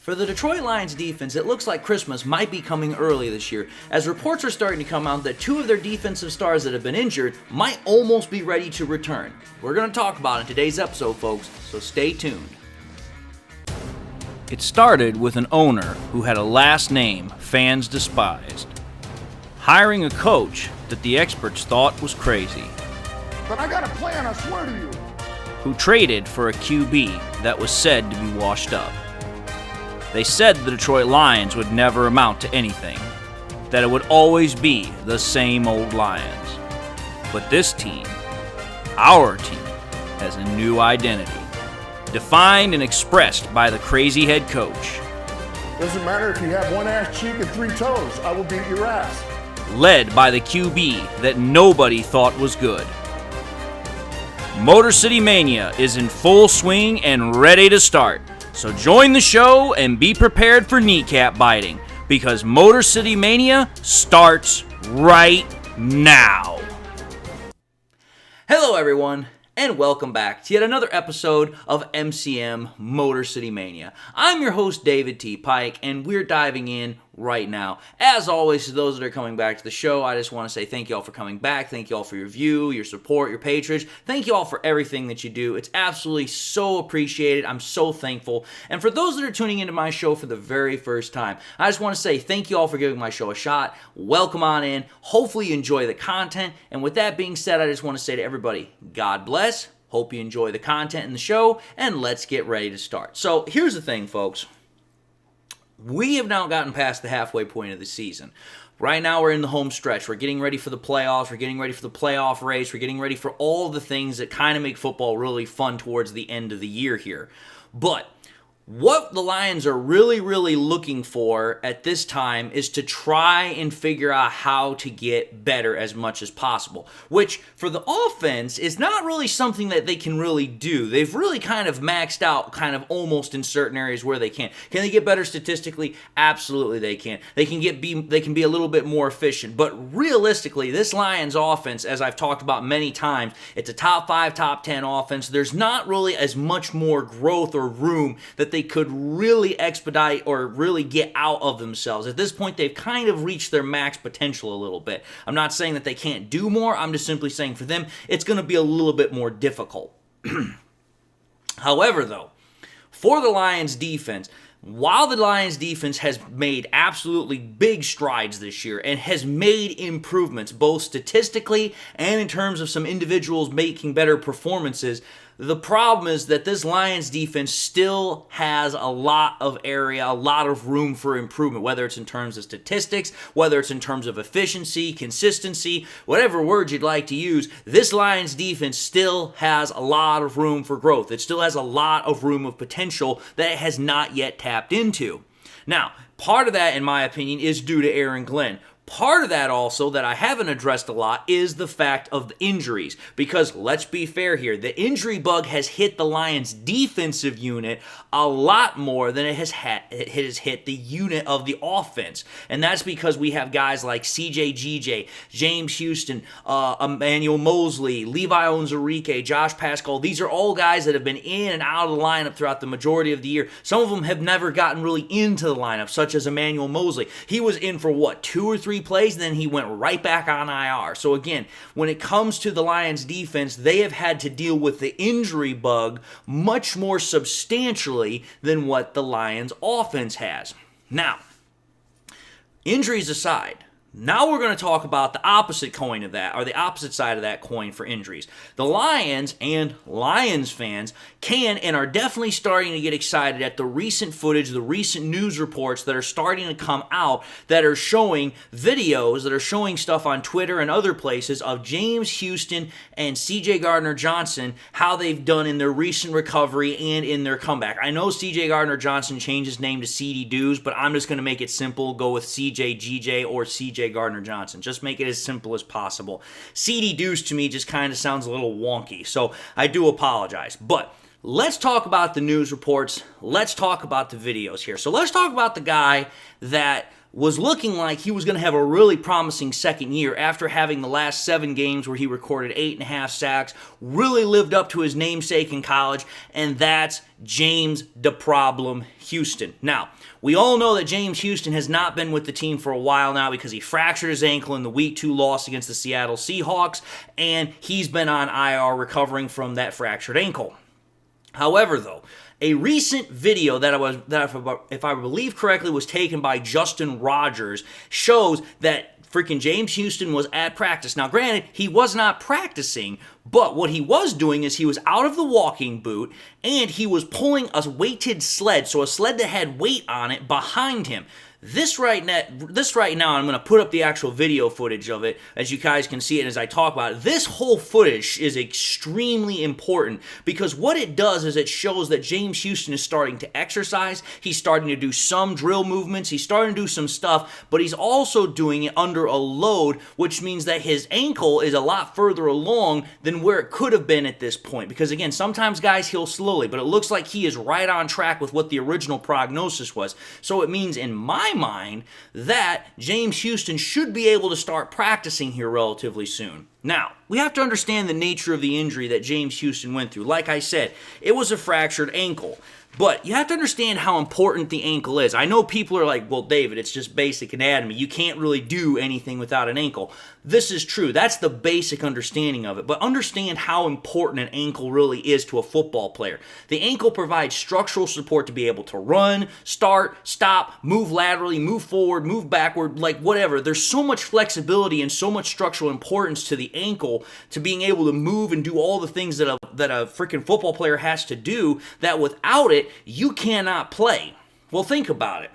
For the Detroit Lions defense, it looks like Christmas might be coming early this year, as reports are starting to come out that two of their defensive stars that have been injured might almost be ready to return. We're going to talk about it in today's episode, folks, so stay tuned. It started with an owner who had a last name fans despised, hiring a coach that the experts thought was crazy. But I got a plan, I swear to you. Who traded for a QB that was said to be washed up. They said the Detroit Lions would never amount to anything, that it would always be the same old Lions. But this team, our team, has a new identity, defined and expressed by the crazy head coach. Doesn't matter if you have one ass cheek and three toes, I will beat your ass. Led by the QB that nobody thought was good. Motor City Mania is in full swing and ready to start. So join the show and be prepared for kneecap biting, because Motor City Mania starts right now. Hello everyone, and welcome back to yet another episode of MCM Motor City Mania. I'm your host David T. Pike, and we're diving in right now. As always, to those that are coming back to the show, I just want to say thank you all for coming back. Thank you all for your view, your support, your patronage. Thank you all for everything that you do. It's absolutely so appreciated. I'm so thankful. And for those that are tuning into my show for the very first time, I just want to say thank you all for giving my show a shot. Welcome on in. Hopefully you enjoy the content. And with that being said, I just want to say to everybody, God bless. Hope you enjoy the content in the show, and let's get ready to start. So here's the thing, folks. We have now gotten past the halfway point of the season. Right now we're in the home stretch. We're getting ready for the playoffs. We're getting ready for the playoff race. We're getting ready for all the things that kind of make football really fun towards the end of the year here. But what the Lions are really looking for at this time is to try and figure out how to get better as much as possible, which for the offense is not really something that they can really do. They've really kind of maxed out kind of almost in certain areas where they can. Can they get better statistically? Absolutely they can. They can be a little bit more efficient, but realistically, this Lions offense, as I've talked about many times, it's a top 5, top 10 offense. There's not really as much more growth or room that they could really expedite or really get out of themselves. At this point, they've kind of reached their max potential a little bit. I'm not saying that they can't do more. I'm just simply saying for them, it's going to be a little bit more difficult. However, though, for the Lions defense, while the Lions defense has made absolutely big strides this year and has made improvements both statistically and in terms of some individuals making better performances, the problem is that this Lions defense still has a lot of area, a lot of room for improvement, whether it's in terms of statistics, whether it's in terms of efficiency, consistency, whatever word you'd like to use. This Lions defense still has a lot of room for growth. It still has a lot of room of potential that it has not yet tapped into. Now, part of that, in my opinion, is due to Aaron Glenn. Part of that also that I haven't addressed a lot is the fact of the injuries, because let's be fair here, the injury bug has hit the Lions defensive unit a lot more than it has hit the unit of the offense, and that's because we have guys like CJ, James Houston, Emmanuel Mosley, Levi Onwuzurike, Josh Pascal. These are all guys that have been in and out of the lineup throughout the majority of the year. Some of them have never gotten really into the lineup, such as Emmanuel Mosley. He was in for 2 or 3 plays, and then he went right back on IR. So again, when it comes to the Lions defense, they have had to deal with the injury bug much more substantially than what the Lions offense has. Now, injuries aside, now we're going to talk about the opposite coin of that, or the opposite side of that coin for injuries. The Lions and Lions fans can and are definitely starting to get excited at the recent footage, the recent news reports that are starting to come out that are showing videos, that are showing stuff on Twitter and other places of James Houston and CJ Gardner Johnson, how they've done in their recent recovery and in their comeback. I know CJ Gardner Johnson changed his name to CD Dews, but I'm just going to make it simple, go with CJ GJ or CJ Gardner Johnson. Just make it as simple as possible. CD Dews to me just kind of sounds a little wonky, so I do apologize. But let's talk about the news reports. Let's talk about the videos here. So let's talk about the guy that was looking like he was going to have a really promising second year after having the last 7 games where he recorded 8.5 sacks, really lived up to his namesake in college, and that's James "Da Problem" Houston. Now, we all know that James Houston has not been with the team for a while now because he fractured his ankle in the Week 2 loss against the Seattle Seahawks, and he's been on IR recovering from that fractured ankle. However, though, a recent video that if I believe correctly was taken by Justin Rogers shows that freaking James Houston was at practice. Now, granted, he was not practicing, but what he was doing is he was out of the walking boot and he was pulling a weighted sled, so a sled that had weight on it behind him. This right now, I'm going to put up the actual video footage of it as you guys can see it as I talk about it. This whole footage is extremely important because what it does is it shows that James Houston is starting to exercise. He's starting to do some drill movements. He's starting to do some stuff, but he's also doing it under a load, which means that his ankle is a lot further along than where it could have been at this point. Because again, sometimes guys heal slowly, but it looks like he is right on track with what the original prognosis was. So it means in my mind that James Houston should be able to start practicing here relatively soon. Now, we have to understand the nature of the injury that James Houston went through. Like I said, it was a fractured ankle. But you have to understand how important the ankle is. I know people are like, well, David, it's just basic anatomy. You can't really do anything without an ankle. This is true. That's the basic understanding of it. But understand how important an ankle really is to a football player. The ankle provides structural support to be able to run, start, stop, move laterally, move forward, move backward, like whatever. There's so much flexibility and so much structural importance to the ankle to being able to move and do all the things that a freaking football player has to do, that without it, you cannot play. Well, think about it.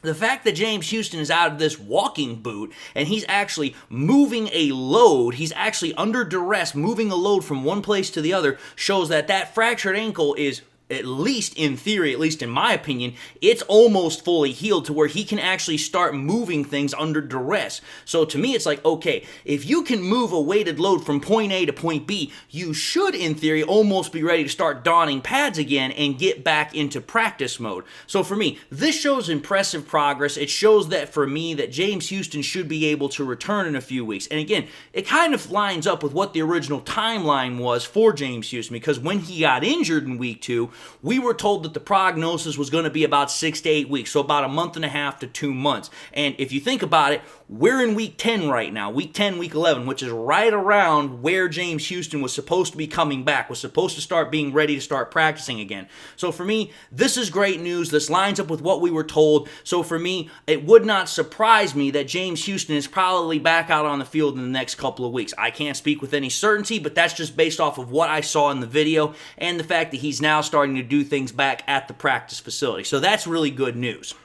The fact that James Houston is out of this walking boot and he's actually moving a load, he's actually under duress, moving a load from one place to the other, shows that that fractured ankle is, at least in theory, at least in my opinion, it's almost fully healed to where he can actually start moving things under duress. So to me, it's like, okay, if you can move a weighted load from point A to point B, you should, in theory, almost be ready to start donning pads again and get back into practice mode. So for me, this shows impressive progress. It shows that for me, that James Houston should be able to return in a few weeks. And again, it kind of lines up with what the original timeline was for James Houston, because when he got injured in week 2, we were told that the prognosis was going to be about 6 to 8 weeks, so about a month and a half to 2 months. And if you think about it, we're in week 10 right now, week 10, week 11, which is right around where James Houston was supposed to be coming back, was supposed to start being ready to start practicing again. So for me, this is great news. This lines up with what we were told. So for me, it would not surprise me that James Houston is probably back out on the field in the next couple of weeks. I can't speak with any certainty, but that's just based off of what I saw in the video and the fact that he's now starting to do things back at the practice facility. So that's really good news.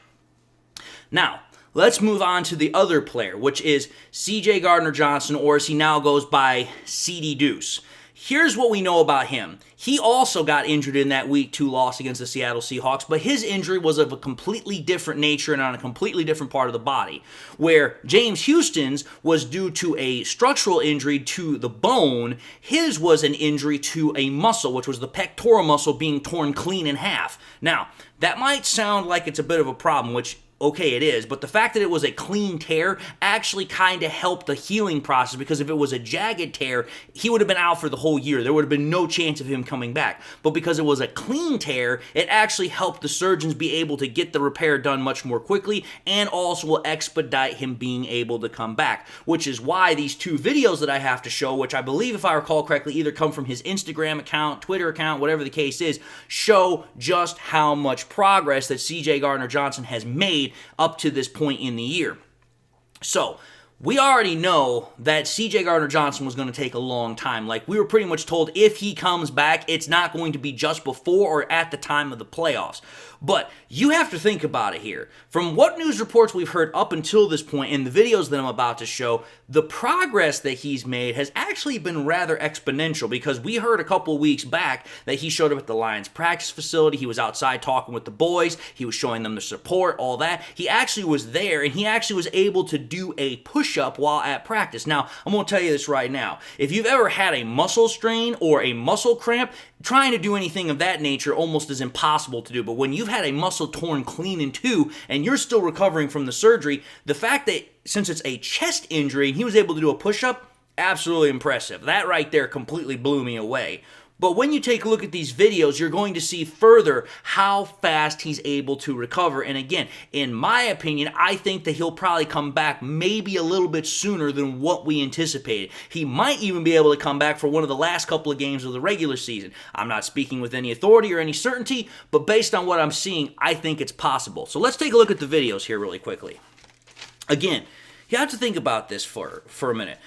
Now, let's move on to the other player, which is CJ Gardner Johnson, or as he now goes by, CD Deuce. Here's what we know about him. He also got injured in that week 2 loss against the Seattle Seahawks, but his injury was of a completely different nature and on a completely different part of the body, where James Houston's was due to a structural injury to the bone. His was an injury to a muscle, which was the pectoral muscle being torn clean in half. Now, that might sound like it's a bit of a problem, which okay, it is, but the fact that it was a clean tear actually kind of helped the healing process, because if it was a jagged tear, he would have been out for the whole year. There would have been no chance of him coming back. But because it was a clean tear, it actually helped the surgeons be able to get the repair done much more quickly, and also will expedite him being able to come back, which is why these 2 videos that I have to show, which I believe, if I recall correctly, either come from his Instagram account, Twitter account, whatever the case is, show just how much progress that CJ Gardner Johnson has made up to this point in the year. So, we already know that CJ Gardner Johnson was going to take a long time. Like, we were pretty much told if he comes back, it's not going to be just before or at the time of the playoffs. But you have to think about it here. From what news reports we've heard up until this point in the videos that I'm about to show, the progress that he's made has actually been rather exponential, because we heard a couple of weeks back that he showed up at the Lions practice facility. He was outside talking with the boys. He was showing them the support, all that. He actually was there, and he actually was able to do a push push-up while at practice. Now, I'm going to tell you this right now. If you've ever had a muscle strain or a muscle cramp, trying to do anything of that nature almost is impossible to do. But when you've had a muscle torn clean in two and you're still recovering from the surgery, the fact that since it's a chest injury and he was able to do a push-up, absolutely impressive. That right there completely blew me away. But when you take a look at these videos, you're going to see further how fast he's able to recover. And again, in my opinion, I think that he'll probably come back maybe a little bit sooner than what we anticipated. He might even be able to come back for one of the last couple of games of the regular season. I'm not speaking with any authority or any certainty, but based on what I'm seeing, I think it's possible. So let's take a look at the videos here really quickly. Again, you have to think about this for a minute.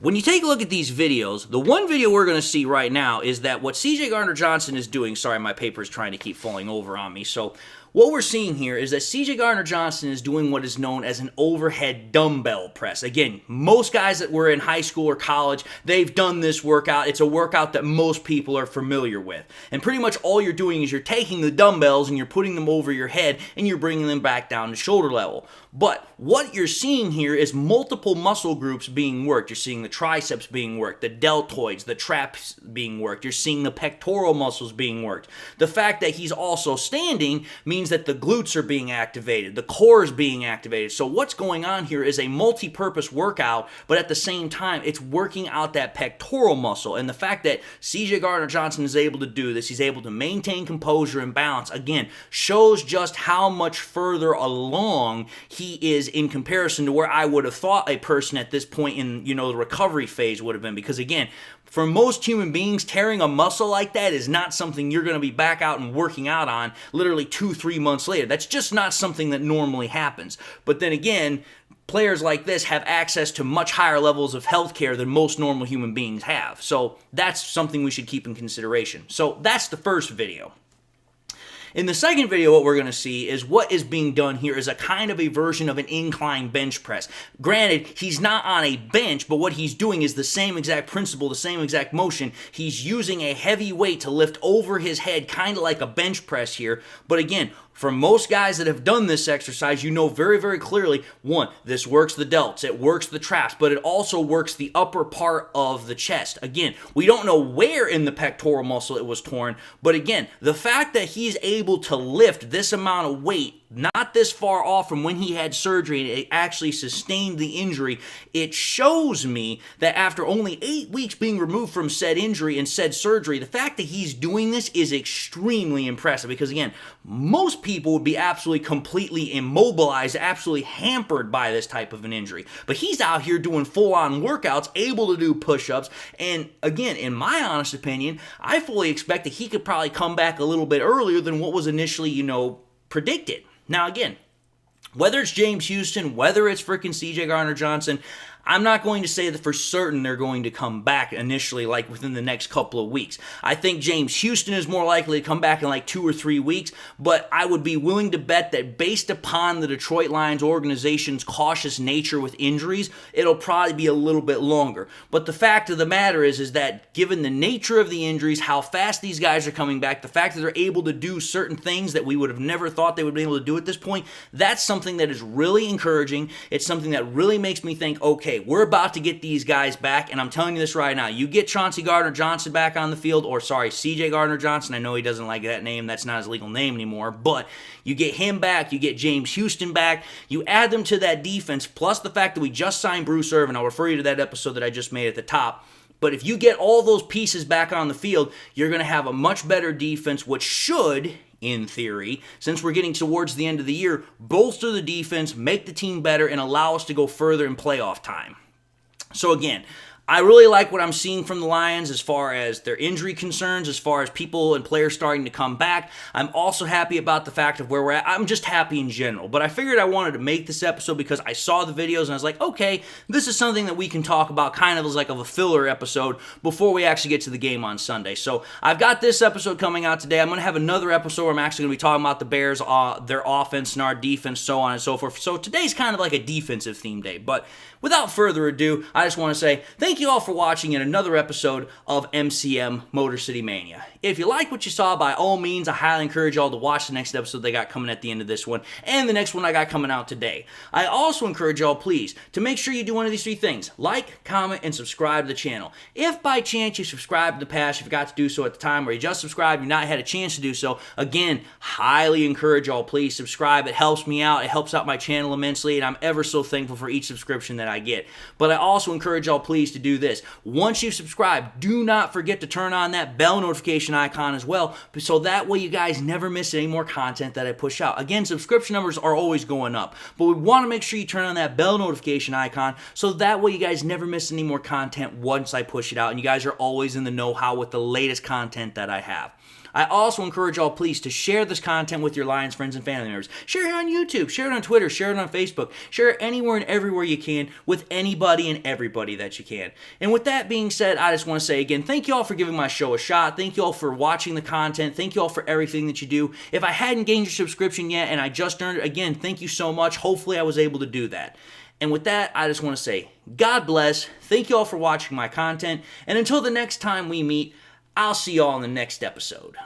When you take a look at these videos, the one video we're going to see right now is that what CJ Gardner Johnson is doing, sorry, my paper is trying to keep falling over on me, so what we're seeing here is that CJ Gardner Johnson is doing what is known as an overhead dumbbell press. Again, most guys that were in high school or college, they've done this workout. It's a workout that most people are familiar with. And pretty much all you're doing is you're taking the dumbbells and you're putting them over your head and you're bringing them back down to shoulder level. But what you're seeing here is multiple muscle groups being worked. You're seeing the triceps being worked, the deltoids, the traps being worked. You're seeing the pectoral muscles being worked. The fact that he's also standing means that the glutes are being activated, the core is being activated. So what's going on here is a multi-purpose workout, but at the same time, it's working out that pectoral muscle. And the fact that CJ Gardner Johnson is able to do this, he's able to maintain composure and balance, again, shows just how much further along he is in comparison to where I would have thought a person at this point in, the recovery phase would have been. Because again, for most human beings, tearing a muscle like that is not something you're going to be back out and working out on literally 2-3 months later. That's just not something that normally happens. But then again, players like this have access to much higher levels of healthcare than most normal human beings have. So that's something we should keep in consideration. So that's the first video. In the second video, what we're going to see is what is being done here is a kind of a version of an incline bench press. Granted, he's not on a bench, but what he's doing is the same exact principle, the same exact motion. He's using a heavy weight to lift over his head, kind of like a bench press here. But again, for most guys that have done this exercise, you know very, very clearly, one, this works the delts, it works the traps, but it also works the upper part of the chest. Again, we don't know where in the pectoral muscle it was torn, but again, the fact that he's able to lift this amount of weight not this far off from when he had surgery and it actually sustained the injury, it shows me that after only 8 weeks being removed from said injury and said surgery, the fact that he's doing this is extremely impressive because, again, most people would be absolutely completely immobilized, absolutely hampered by this type of an injury. But he's out here doing full-on workouts, able to do push-ups, and again, in my honest opinion, I fully expect that he could probably come back a little bit earlier than what was initially, predicted. Now, again, whether it's James Houston, whether it's freaking CJ Gardner Johnson, I'm not going to say that for certain they're going to come back initially, like within the next couple of weeks. I think James Houston is more likely to come back in like 2 or 3 weeks, but I would be willing to bet that based upon the Detroit Lions organization's cautious nature with injuries, it'll probably be a little bit longer. But the fact of the matter is that given the nature of the injuries, how fast these guys are coming back, the fact that they're able to do certain things that we would have never thought they would be able to do at this point, that's something that is really encouraging. It's something that really makes me think, okay, we're about to get these guys back, and I'm telling you this right now. You get Chauncey Gardner-Johnson back on the field, CJ Gardner-Johnson. I know he doesn't like that name. That's not his legal name anymore, but you get him back. You get James Houston back. You add them to that defense, plus the fact that we just signed Bruce Irvin. I'll refer you to that episode that I just made at the top. But if you get all those pieces back on the field, you're going to have a much better defense, which should, in theory, since we're getting towards the end of the year, bolster the defense, make the team better, and allow us to go further in playoff time. So again, I really like what I'm seeing from the Lions as far as their injury concerns, as far as people and players starting to come back. I'm also happy about the fact of where we're at. I'm just happy in general. But I figured I wanted to make this episode because I saw the videos and I was like, okay, this is something that we can talk about kind of as like a filler episode before we actually get to the game on Sunday. So I've got this episode coming out today. I'm going to have another episode where I'm actually going to be talking about the Bears, their offense and our defense, so on and so forth. So today's kind of like a defensive theme day. But without further ado, I just want to say thank Thank you all for watching in another episode of MCM Motor City Mania. If you like what you saw, by all means, I highly encourage y'all to watch the next episode they got coming at the end of this one, and the next one I got coming out today. I also encourage y'all, please, to make sure you do one of these three things. Like, comment, and subscribe to the channel. If by chance you subscribed in the past, you forgot to do so at the time, or you just subscribed, you've not had a chance to do so, again, highly encourage y'all, please subscribe. It helps me out. It helps out my channel immensely, and I'm ever so thankful for each subscription that I get. But I also encourage y'all, please, to do this. Once you've subscribed, do not forget to turn on that bell notification icon as well, so that way you guys never miss any more content that I push out. Again, subscription numbers are always going up, but we want to make sure you turn on that bell notification icon so that way you guys never miss any more content once I push it out, and you guys are always in the know-how with the latest content that I have. I also encourage y'all, please, to share this content with your Lions friends and family members. Share it on YouTube, share it on Twitter, share it on Facebook, share it anywhere and everywhere you can with anybody and everybody that you can. And with that being said, I just want to say again, thank you all for giving my show a shot. Thank you all for watching the content. Thank you all for everything that you do. If I hadn't gained your subscription yet and I just earned it, again, thank you so much. Hopefully I was able to do that. And with that, I just want to say, God bless. Thank you all for watching my content. And until the next time we meet, I'll see y'all in the next episode.